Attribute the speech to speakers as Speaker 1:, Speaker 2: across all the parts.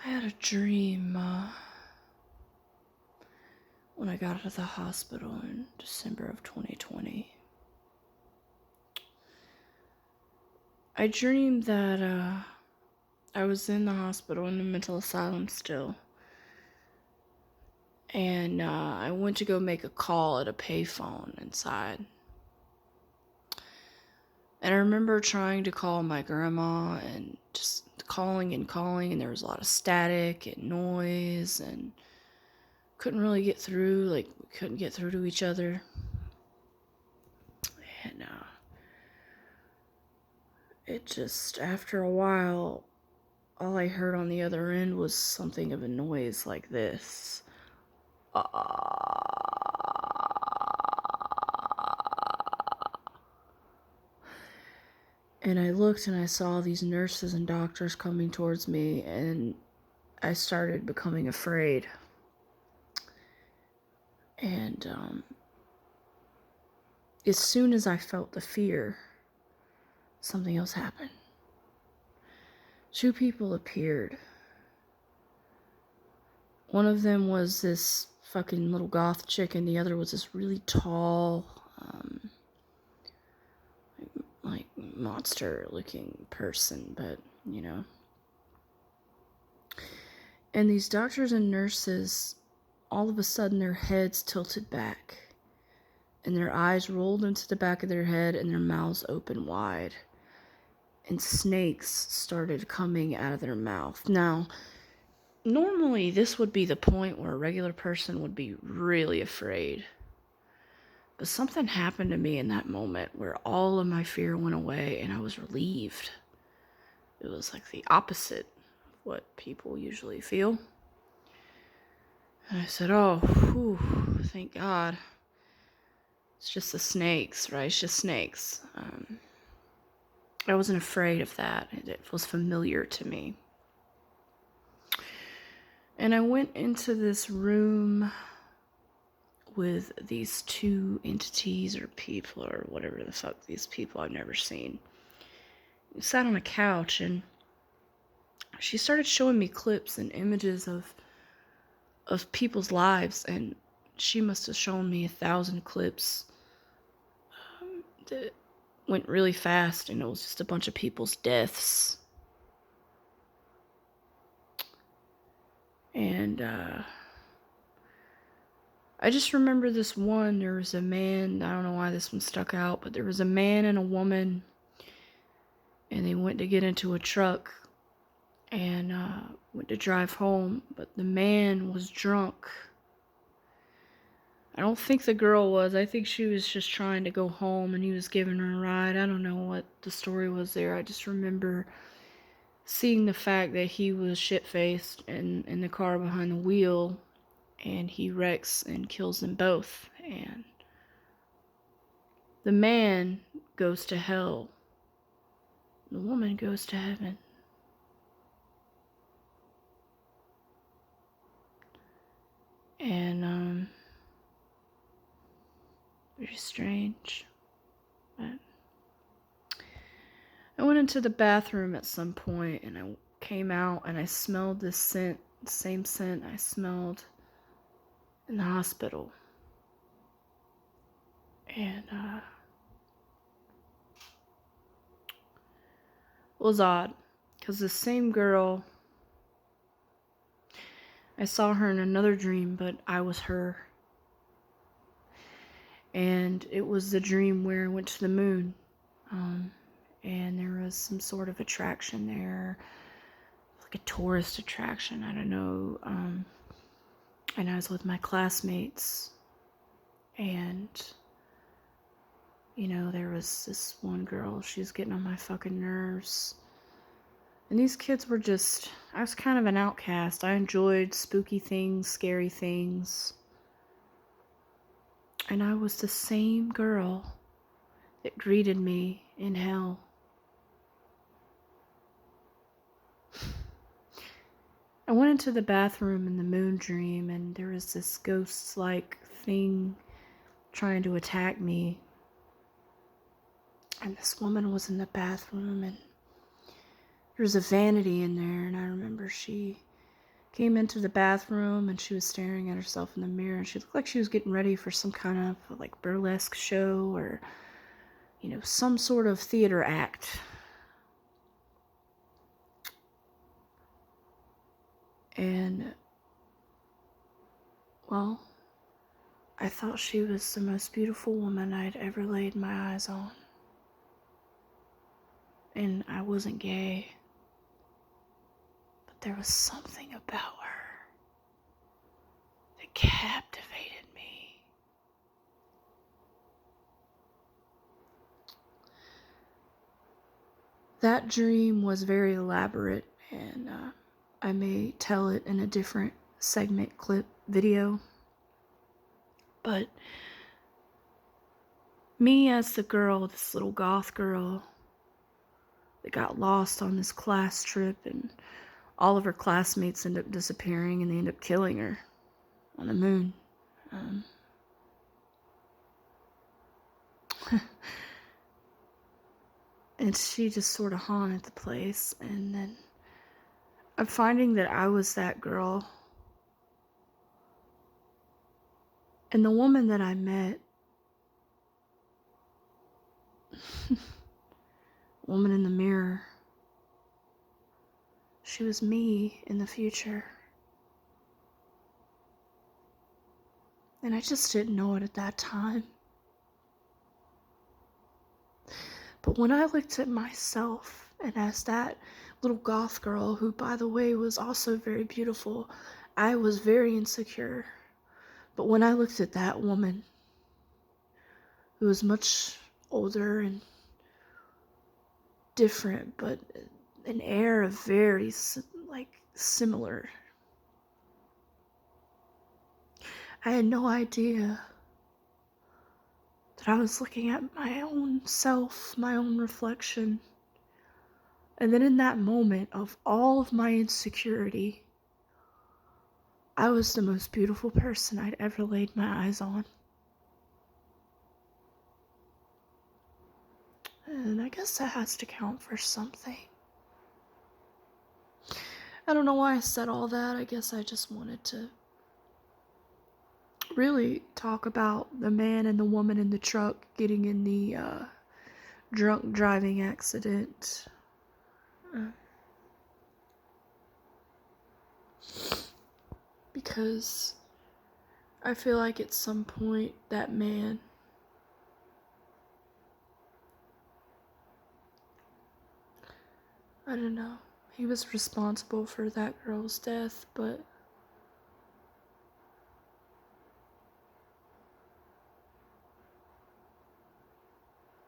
Speaker 1: I had a dream when I got out of the hospital in December of 2020. I dreamed that I was in the hospital in the mental asylum still. And I went to go make a call at a payphone inside. And I remember trying to call my grandma and just calling, and there was a lot of static and noise, and couldn't really get through, we couldn't get through to each other. And it just, after a while, all I heard on the other end was something of a noise like this. And I looked and I saw these nurses and doctors coming towards me, and I started becoming afraid. And as soon as I felt the fear, something else happened. Two people appeared. One of them was this fucking little goth chick, and the other was this really tall, like monster-looking person, but, you know. And these doctors and nurses, all of a sudden their heads tilted back, and their eyes rolled into the back of their head, and their mouths opened wide. And snakes started coming out of their mouth. Now, normally this would be the point where a regular person would be really afraid. But something happened to me in that moment where all of my fear went away and I was relieved. It was like the opposite of what people usually feel. And I said, oh, whew, thank God. It's just the snakes, right? It's just snakes. I wasn't afraid of that. It was familiar to me. And I went into this room with these two entities or people or whatever the fuck these people I've never seen. We sat on a couch and she started showing me clips and images of people's lives, and she must have shown me 1,000 clips that went really fast, and it was just a bunch of people's deaths. And I just remember this one. There was a man, I don't know why this one stuck out, but there was a man and a woman, and they went to get into a truck and went to drive home, but the man was drunk. I don't think the girl was. I think she was just trying to go home and he was giving her a ride. I don't know what the story was there. I just remember seeing the fact that he was shit-faced in the car behind the wheel, and he wrecks and kills them both. And the man goes to hell. The woman goes to heaven. And very strange. But I went into the bathroom at some point, and I came out and I smelled this scent, the same scent I smelled in the hospital. And it was odd, because the same girl, I saw her in another dream, but I was her. And it was the dream where I went to the moon. And there was some sort of attraction there, like a tourist attraction, I don't know. And I was with my classmates, and, you know, there was this one girl, she was getting on my fucking nerves. And these kids were just, I was kind of an outcast. I enjoyed spooky things, scary things. And I was the same girl that greeted me in hell. I went into the bathroom in the moon dream, and there was this ghost-like thing trying to attack me. And this woman was in the bathroom, and there was a vanity in there, and I remember she came into the bathroom and she was staring at herself in the mirror, and she looked like she was getting ready for some kind of like burlesque show or, you know, some sort of theater act. And, well, I thought she was the most beautiful woman I'd ever laid my eyes on. And I wasn't gay, but there was something about her that captivated me. That dream was very elaborate, and I may tell it in a different segment clip video. But me as the girl, this little goth girl that got lost on this class trip, and all of her classmates end up disappearing and they end up killing her on the moon. And she just sort of haunted the place. And then I'm finding that I was that girl. And the woman that I met, woman in the mirror, she was me in the future. And I just didn't know it at that time. But when I looked at myself, and as that little goth girl, who by the way was also very beautiful, I was very insecure. But when I looked at that woman, who was much older and different, but an air of very similar, I had no idea that I was looking at my own self, my own reflection. And then in that moment of all of my insecurity, I was the most beautiful person I'd ever laid my eyes on. And I guess that has to count for something. I don't know why I said all that. I guess I just wanted to really talk about the man and the woman in the truck getting in the drunk driving accident. Because I feel like at some point that man I don't know. He was responsible for that girl's death, but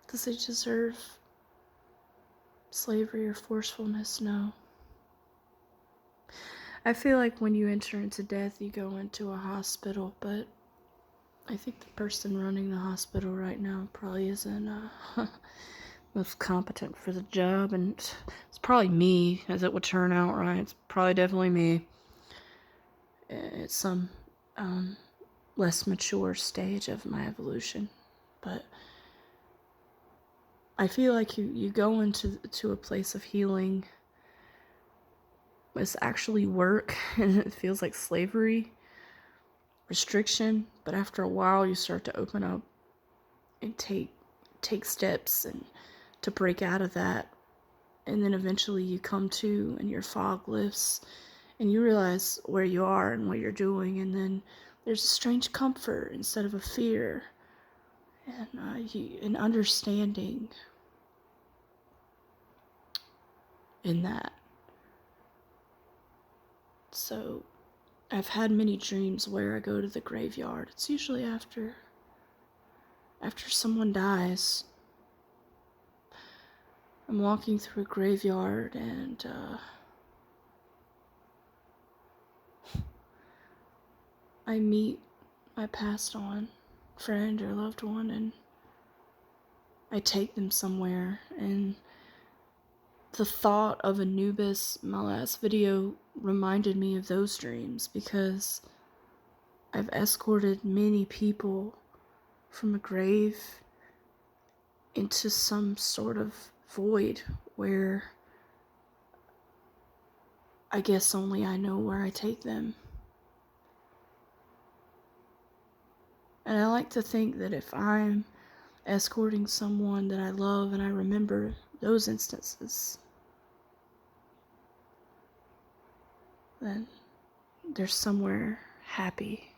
Speaker 1: does he deserve slavery or forcefulness? No. I feel like when you enter into death, you go into a hospital, but I think the person running the hospital right now probably isn't most competent for the job, and it's probably me, as it would turn out, right? It's probably definitely me. It's some less mature stage of my evolution, but I feel like you go into a place of healing. It's actually work, and it feels like slavery, restriction, but after a while you start to open up and take steps and to break out of that, and then eventually you come to and your fog lifts and you realize where you are and what you're doing, and then there's a strange comfort instead of a fear, and an understanding in that. So I've had many dreams where I go to the graveyard. It's usually after someone dies. I'm walking through a graveyard, and I meet my passed on friend or loved one, and I take them somewhere. And the thought of Anubis, my last video, reminded me of those dreams, because I've escorted many people from a grave into some sort of void where I guess only I know where I take them. And I like to think that if I'm escorting someone that I love and I remember those instances, then they're somewhere happy.